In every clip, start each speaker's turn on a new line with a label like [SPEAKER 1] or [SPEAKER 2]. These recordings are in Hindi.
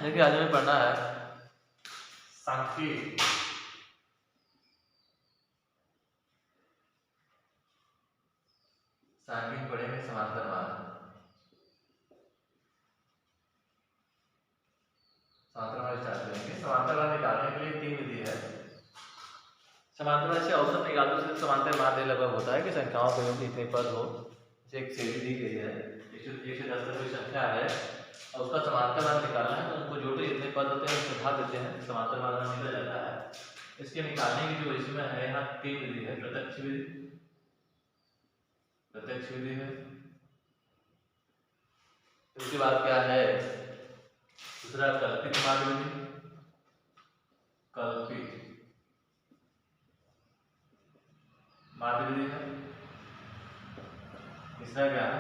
[SPEAKER 1] देखिए आज हमें पढ़ना है सांख्यिक पढ़ेंगे समांतरवाद। समांतरवाद स्टार्ट करेंगे। समांतरवाद निकालने के लिए 3 विधि है। समांतरवाद से औसत निकाल दो, सिर्फ समांतरवाद लगभग होता है कि संख्याओं को योग इतने पद हो। जैसे एक श्रेणी दी गई है, 1 से 10 तक कोई संख्या है और उसका समांतरवाद निकालना है, तो उनको जोड़ के जितने पद होते हैं उसको भाग देते हैं, समांतरवाद निकल जाता है। इसके निकालने की जो इसमें है यहाँ 3 विधि है। प्रत्यक्ष विधि है। उसके बाद क्या है, दूसरा कल्पित माध्य विधि, कल्पित माध्य विधि है। तीसरा क्या है,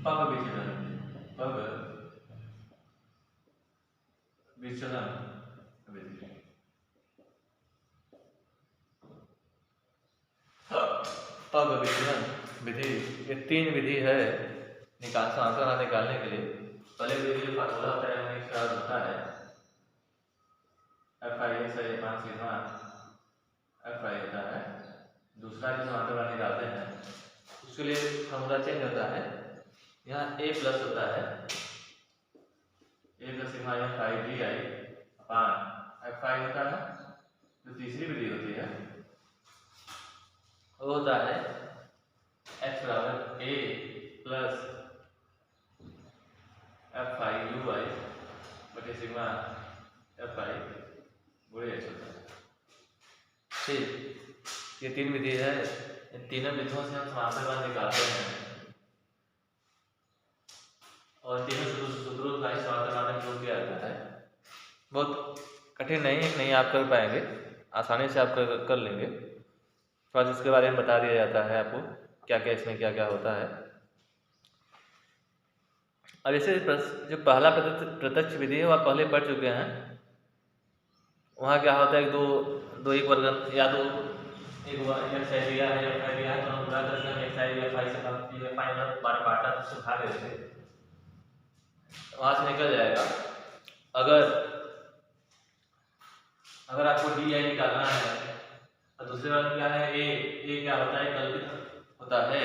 [SPEAKER 1] पग विचलन विधि। पग विचलन विधि, ये 3 विधि है समांतरवाद निकालने के लिए। पहले विधि का फार्मूला होता है, होता है FI से 5 सिग्मा FI होता है। दूसरा जो समांतरवाद निकालते हैं उसके लिए फार्मूला चेंज होता है, यहाँ A प्लस होता है, A plus sigma FI DI upon FI होता है। जो तीसरी विधि होती है वो होता है x बराबर A प्लस FI UI बटे सिग्मा FI गुणे x होता है। ठीक, ये 3 विधि है। इन तीनों विधियों से हम समांतरवाद निकालते हैं और तीनों सूत्रों का समांतरवाद में प्रयोग किया जाता है। बहुत कठिन नहीं आप कर पाएंगे, आसानी से आप कर लेंगे। थोड़ा सा इसके बारे में बता दिया जाता है आपको, क्या क्या इसमें क्या क्या होता है। अब इसे जो पहला प्रत्यक्ष विधि है वह पहले पढ़ चुके हैं। वहाँ क्या होता है, दो एक वर्ग या दो एक x दिया है या फाई दिया है, तो हम गुणा करके हम x या फाई से फाइनल बार बाटा उससे भाग देते हैं, वहाँ से निकल जाएगा। अगर आपको DI निकालना है तो दूसरे वाले क्या है, A क्या होता है, कल्पित होता है।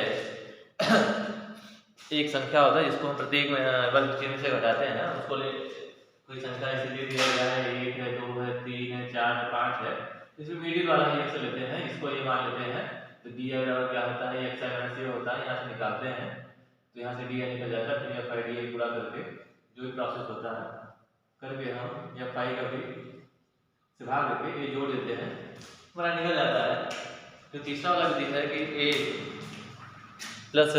[SPEAKER 1] एक संख्या होता है जिसको हम प्रत्येक वर्ग चिन्ह से घटाते हैं, उसको कोई संख्या इसलिए दिया गया है 1 है 2 है 3 है 4 है 5 है, इसमें मीडियन वाला ही से लेते हैं, इसको ये मान लेते हैं। तो DI बराबर क्या होता है, x माइनस ये होता है, यहाँ से निकालते हैं तो यहाँ से DI निकल जाता है। फिर FI DI पूरा करके जो भी प्रोसेस होता है करके हम FI का भी से भाग करके ये जोड़ देते हैं, हमारा निकल जाता है। तो तीसरा वाला विधि है कि A प्लस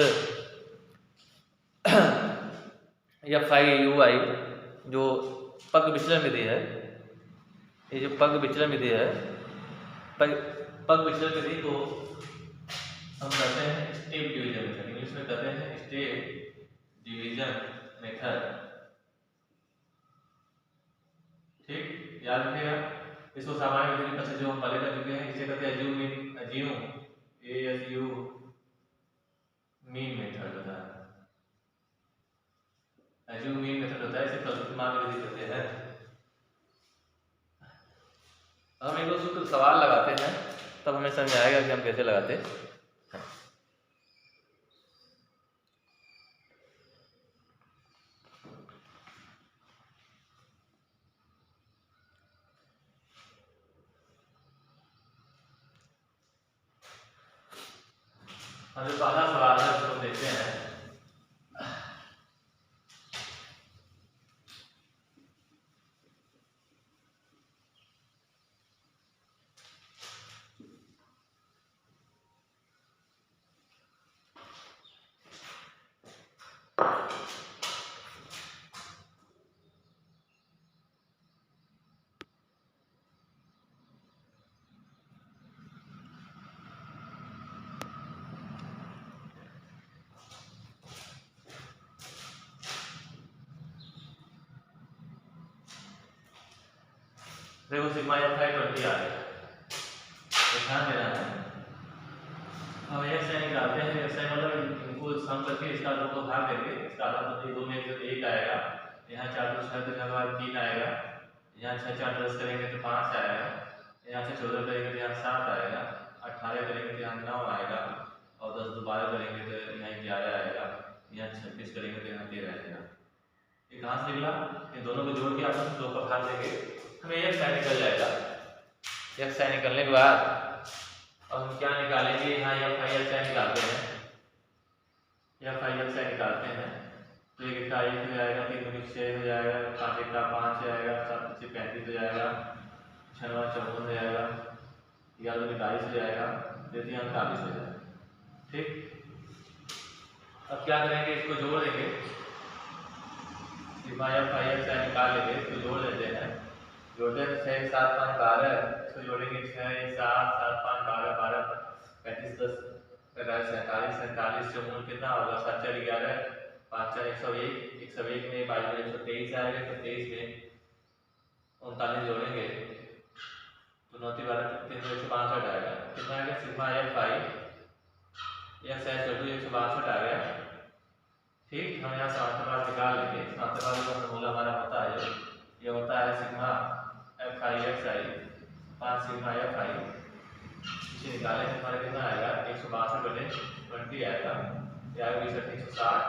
[SPEAKER 1] FI UI जो पग विचलन विधि है। ये जो पग विचलन विधि है, पग विचलन विधि को हम कहते हैं स्टेप डिवीजन मेथड, इंग्लिश में कहते हैं स्टेप डिवीजन मेथड। ठीक, याद रखिएगा इसको। सामान्य विधि में जो हम पहले कर चुके हैं, इसे कहते हैं अज्यूम मीन मेथड होता है। अज्यूम मीन मेथड होता है, इसे कल्पित माध्य विधि कहते हैं। हम एक दो सूत्र सवाल लगाते हैं तब हमें समझ आएगा कि हम कैसे लगाते हैं। हम जो पहला सवाल है उसको देखते हैं। देखो सिग्मा FI 20 आ गया, ध्यान देना है। हम XI निकालते हैं, XI मतलब इनको सम करके इसका 2 को भाग देंगे, इसका आधा तो 2 में 1 आएगा, यहाँ 4 2 6 तो यहाँ 3 आएगा, यहाँ 6 4 10 करेंगे तो 5 आएगा, यहाँ से 14 करेंगे तो यहाँ 7 आएगा, 18 करेंगे तो यहाँ 9 आएगा, और 10 दोबारा करेंगे तो यहाँ 11 आएगा, यहाँ 26 करेंगे तो यहाँ 13 आएगा। ये कहाँ से निकला? इन दोनों को जोड़ के आप दो का भाग देंगे, हमें एक साइड निकल जाएगा। एक साइड निकलने के बाद अब हम क्या निकालेंगे? यहाँ एफ आई एल साइड निकालते हैं, एफ आई एल साइड निकालते हैं तो एक का 1 हो जाएगा, 3 दूनी 6 हो जाएगा, 5 1 का 5 हो जाएगा, 7 5 35 हो जाएगा, 6 9 54 हो जाएगा, 11 दूनी 22 हो जाएगा, 3 3 48 हो जाएगा। ठीक, अब क्या करेंगे? इसको जोड़ देंगे, sigma F I L side निकाल लेंगे, इसको जोड़ लेते हैं। जोड़ते हैं 6 7 5 12, इसको जोड़ेंगे 6 7 7 5 12 12 35 10 45 47 47 से मूल कितना होगा? 7 4 11 5 4 101, 101 में 22 123 आएगा, तो 23 में 39 जोड़ेंगे तो 9 12 3 162 आएगा। कितना आएगा? सिग्मा एफ आई एक्स एच 162 आ गया। ठीक, हम यहाँ समांतरवाद निकाल लेंगे। समांतरवाद का फॉर्मूला हमारा होता है, ये होता है सिग्मा एफ आई एक्स आई 5 सिग्मा एफ आई। इसे निकालें तो हमारा कितना आएगा? 162 बटे 20 आएगा, ये आएगा 160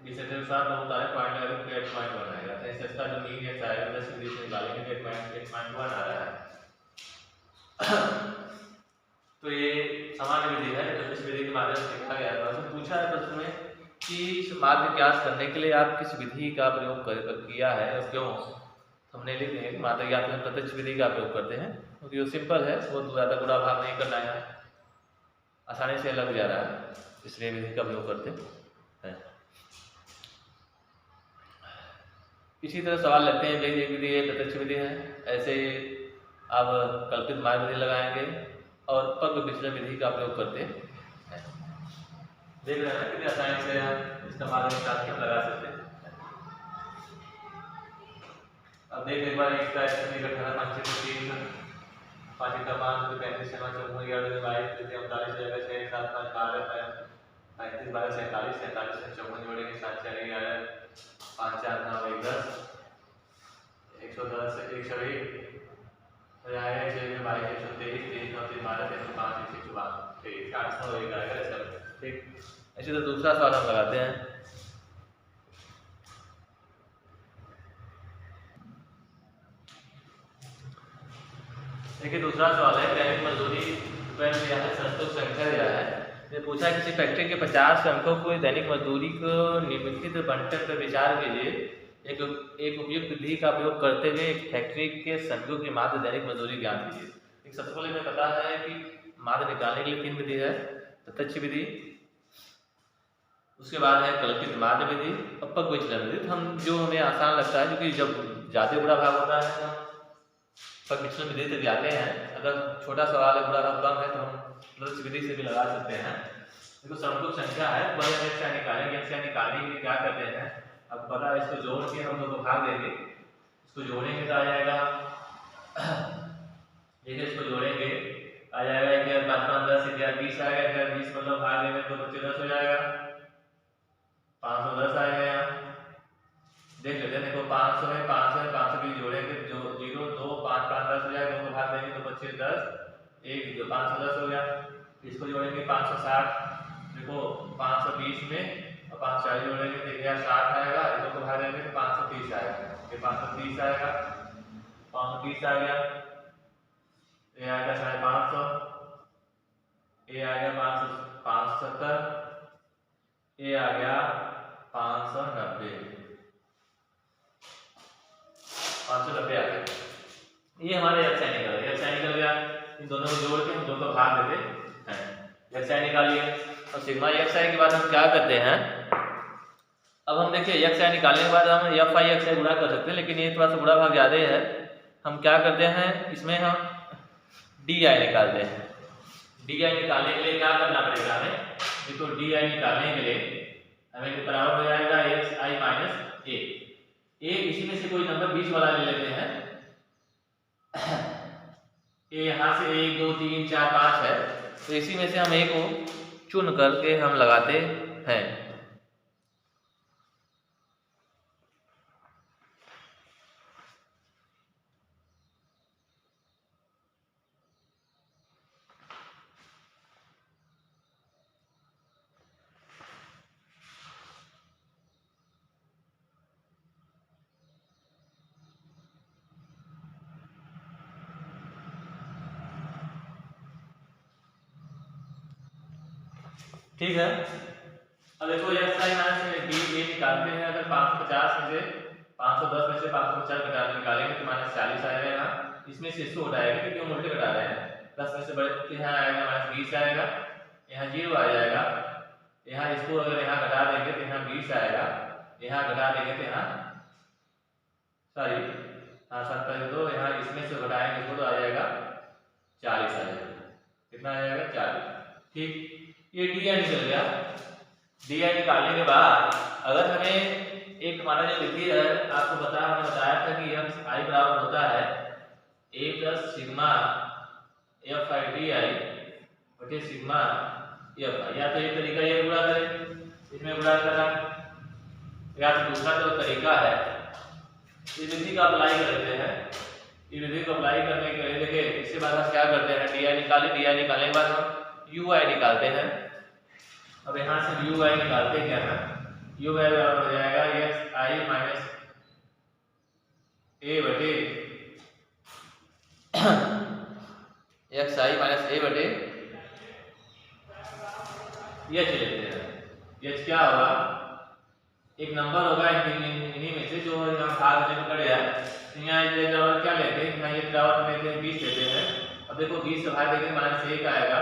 [SPEAKER 1] 160 बहुत आ रहा है, पॉइंट आएगा तो 8.1 आएगा। तो इसका जो मीन एक्स आएगा 10 डिग्री से निकालेंगे तो 8.1 आ रहा है। तो ये सामान्य विधि है, तो इस विधि के माध्यम से लिखा गया था। उसमें पूछा है प्रश्न में कि माध्य ज्ञात करने के लिए आप किस विधि का प्रयोग किया है और क्यों? तो हमने लिख दिया कि माध्य ज्ञात में प्रत्यक्ष विधि का प्रयोग करते हैं, क्योंकि वो सिंपल है, बहुत ज़्यादा गुणा भाग नहीं करना है, आसानी से लग जा रहा है, इसलिए विधि का प्रयोग करते हैं। इसी तरह सवाल लेते हैं, एक विधि है प्रत्यक्ष विधि है, ऐसे आप कल्पित मार्ग विधि लगाएंगे और पग विचलन विधि का प्रयोग करते हैं। देख रहे हैं ना कितनी आसानी से हम इसका मार्ग निकाल के लगा सकते हैं। अब देख एक बार इसका एस्टिमेट करना 5 3 5 का 5 35 7 4 11 22 39 जाएगा 6 7 5 12 35 12 47 47 से 54 जोड़ेंगे 7 4 11 5 4 9 1 10 110 101 हो जाएगा, 6 में 22 123 3 9 3 12 305 154 ठीक 800 हो जाएगा सब। ठीक, ऐसे तो दूसरा सवाल हम लगाते हैं। देखिए दूसरा सवाल है, दैनिक मजदूरी पर दिया है, संतोष संख्या दिया है। ये पूछा है किसी फैक्ट्री के 50 श्रमिकों को दैनिक मजदूरी को निम्नलिखित बंटन पर विचार कीजिए। एक उपयुक्त विधि का प्रयोग करते हुए एक फैक्ट्री के श्रमिकों की माध्य दैनिक मजदूरी ज्ञात कीजिए। एक सबसे पहले हमें पता है कि माध्य निकालने के लिए 3 विधि है, प्रत्यक्ष विधि, उसके बाद है कल्पित माध्य विधि और पग विचलन विधि। तो हम जो हमें आसान लगता है, क्योंकि जब ज़्यादा गुणा भाग होता है तो पग विचलन विधि से जाते हैं, अगर छोटा सवाल है गुणा भाग कम है तो हम प्रत्यक्ष विधि से भी लगा सकते हैं। देखो श्रमिकों संख्या है, वह एक्स निकालेंगे, एक्स निकालने के लिए क्या करते हैं, अब पता है इसको जोड़ के हम लोग भाग देंगे, इसको जोड़ेंगे तो आ जाएगा, देखिए इसको जोड़ेंगे आ जाएगा 1 5 5 10 11 20 आएगा, 20 मतलब भाग देंगे तो 25 10 हो जाएगा, 510 आएगा। यहाँ देख लेते हैं, देखो 500 में 520 जोड़ेंगे, जो 0 2 5 5 10 हो जाएगा, 2 को भाग देंगे तो 25 10 1 जो 510 हो गया। इसको जोड़ेंगे 560, देखो 520 में और 540 जोड़ेंगे तो 1060 आएगा, इनको को भाग देंगे तो 530 आएगा, ये 530 आएगा, 530 आ गया, ये आएगा 550, ये आ गया 570, ये आ गया 590 आ गया। ये हमारे एक्सआई निकल गया, एक्सआई निकल गया, इन दोनों को जोड़ के हम 2 का भाग देते हैं, एक्सआई निकालिए। और सिग्मा एक्सआई के बाद हम क्या करते हैं, अब हम देखिए एक्सआई निकालने के बाद हम एफ आई एक्सआई गुणा कर सकते हैं, लेकिन ये थोड़ा सा गुणा भाग ज़्यादा है, हम क्या करते हैं इसमें हम डी आई निकालते हैं। डी आई निकालने के लिए क्या करना पड़ेगा हमें, देखो डी आई निकालने के लिए हमें बराबर हो जाएगा एक्स आई माइनस ए। इसी में से कोई नंबर 20 वाला ले लेते हैं, ये यहाँ से 1 2 3 4 5 है, तो इसी में से हम ए को चुन करके हम लगाते हैं। ठीक है। अब देखो x I minus D A निकालते हैं। अगर 550 में से 510 में से 550 निकालेंगे तो -40 आएगा यहाँ। इसमें से इसको उठाएंगे क्योंकि हम उल्टे घटा रहे हैं। 10 में से बड़े यहाँ आएगा -20 आएगा, यहाँ 0 आ जाएगा। यहाँ इसको अगर यहाँ घटा देंगे तो यहाँ 20 आएगा, यहाँ घटा देंगे तो यहाँ सॉरी हाँ 70 तो यहाँ इसमें से घटाएंगे इसको तो आ जाएगा 40 आ जाएगा। कितना आ जाएगा 40। ठीक, ये डी आई निकल गया। डी आई निकालने के बाद अगर हमें एक हमारा जो विधि है आपको हमने बताया था कि एफ आई बराबर होता है A plus sigma F I D I बटे सिग्मा एफ आई। या तो ये तरीका ये गुणा करें, इसमें गुणा करा, या तो दूसरा जो तरीका है इस विधि का अप्लाई कर लेते हैं। इस विधि को अप्लाई करने के लिए देखिए इसके बाद हम क्या करते हैं, डी आई निकाले, डी आई निकालने के बाद हम यू आई निकालते हैं। अब यहाँ से यू आई निकालते क्या है, यू आई बराबर हो जाएगा एक्स आई माइनस ए बटे एक्स आई माइनस ए बटे एच लेते हैं। एच क्या होगा, एक नंबर होगा इन्हीं में से जो यहाँ भाग देने में करेगा। यहाँ ये बराबर क्या लेते हैं, यहाँ ये बराबर लेते हैं 20 लेते हैं। अब देखो 20 से भाग देंगे -1 आएगा,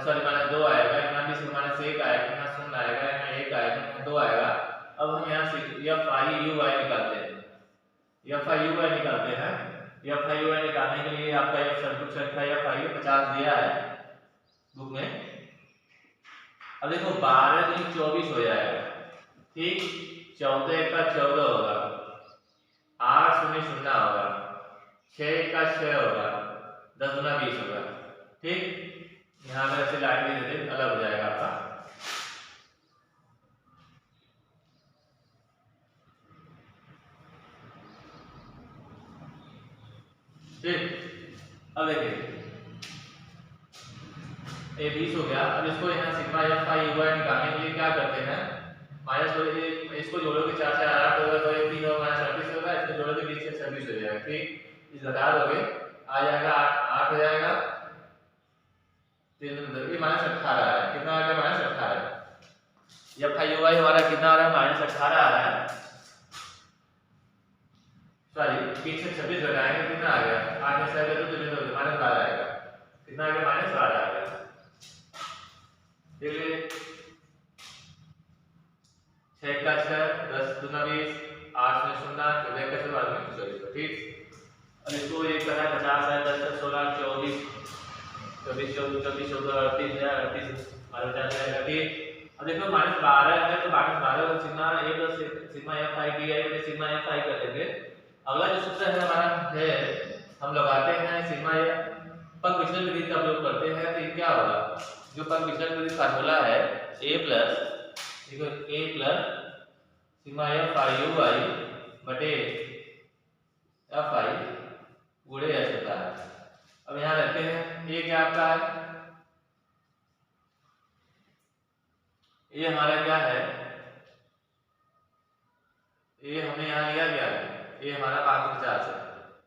[SPEAKER 1] सॉरी -2 आएगा, यहाँ 20 से -1 आएगा, यहाँ 0 आएगा, यहाँ 1 आएगा, यहाँ 2 आएगा। अब हम यहाँ से एफ आई यू आई निकालते हैं। एफ आई यू आई निकालते हैं। एफ आई यू आई निकालने के लिए आपका एक सर्किट संख्या एफ आई 50 दिया है बुक में। अब देखो 12 दूनी 24 हो जाएगा, ठीक, 14 का 14 होगा, 8 शून्य 0 होगा, 6 का 6 होगा, 10 दूना 20 होगा। ठीक, यहाँ पर ऐसे लाइन दे देते अलग हो जाएगा आपका। ठीक, अब देखिए ये 20 हो गया। अब इसको यहाँ सिग्मा एफ आई यू आई निकालने के लिए क्या करते हैं, माइनस इसको जोड़ोगे 4 से 8 होगा तो ये 3 होगा -38 होगा, इसको जोड़ोगे 20 से 26 हो जाएगा। ठीक, इस घटा दोगे आ जाएगा 8 हो जाएगा, 3 ये -18 है। कितना आ गया -18। एफ आई यू आई हमारा कितना आ रहा है -18 आ रहा है, सॉरी 3 से 26 घटाएंगे कितना आ गया 8 में से आएगा तो -12 आएगा। कितना आ गया -12 आ गया। देखिए 6 का 6, 10 दूना 20, 8 में 0, 14 का 14 में 24। ठीक, अब इसको ये करा 50 है, 10 का 16, 24, 24, 24, 14, 38 और 50 आएगा। ठीक, अब देखो -12 है तो -12 को sigma A plus sigma F I D I बटे सिग्मा एफ आई कर लेंगे। अगला जो सूत्र है हमारा है हम लगाते हैं सिग्मा पग विचलन विधि का प्रयोग करते हैं। तो ये क्या होगा, जो पग विचलन विधि फार्मूला है a plus sigma F I U I बटे एफ आई गुणे एच होता है। अब यहाँ रखते हैं ये क्या आपका है, ये हमारा क्या है, ये हमने यहाँ लिया गया है, ये हमारा 550 है।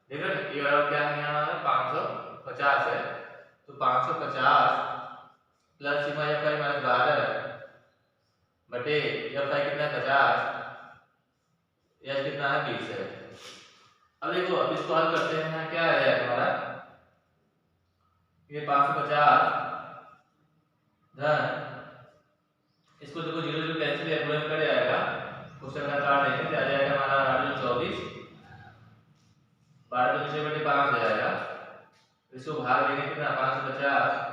[SPEAKER 1] देखो ना ये वाला क्या है, यहाँ हमारा 550 है। तो 550 प्लस सिग्मा एफ आई -12 बटे एफ आई कितना 50, एच कितना है 20 है। अब देखो अब इसको हल करते हैं, क्या है हमारा ये 550 धन इसको देखो 0 0 कैंसिल एग्रीमेंट कर जाएगा, क्वेश्चन का काट देंगे आ जाएगा हमारा 24, 12 तो 6 बटे 5 हो जाएगा। इसको भाग देंगे कितना 550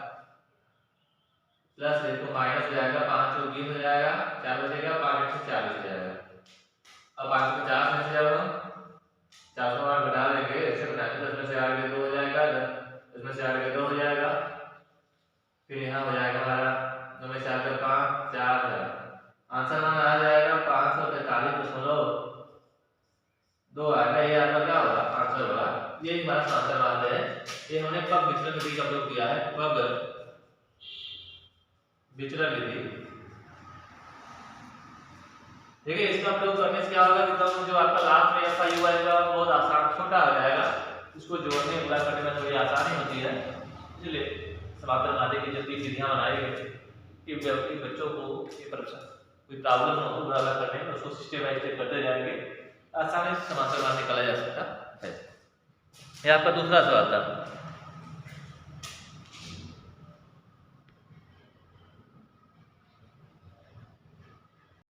[SPEAKER 1] प्लस देखो माइनस हो जाएगा, 5 और 20 हो जाएगा, 4 बचेगा, 5 से 40 हो जाएगा। अब 550 में से अब 408 घटा देंगे, ऐसे बनाएंगे 10 में से 8 के 2 हो जाएगा, 10 में से 8 के 2 हो जाएगा। फिर यहाँ हो जाएगा हमारा 9 में से 8 के 5, 4 हो जाएगा। आंसर हमारा आ जाएगा 543.2 आएगा। ये आपका क्या होगा आंसर होगा, ये हमारा आंसर मान है। ये हमने पग विचलन विधि का प्रयोग किया है, पग विचलन विधि। देखिए इसका प्रयोग करने से क्या होगा कि जो आपका लास्ट में एफ आई यू आएगा बहुत आसान छोटा हो जाएगा, इसको जोड़ने गुणा करने में थोड़ी आसानी होती है। इसलिए समांतर माध्य की जो 3 विधियां बनाई गई कि बच्चों को कोई प्रॉब्लम ना हो बराबर करने में, उसको सिस्टमाइज करते जाएंगे, आसानी से समांतर मान निकाला जा सकता है। यह आपका दूसरा सवाल था।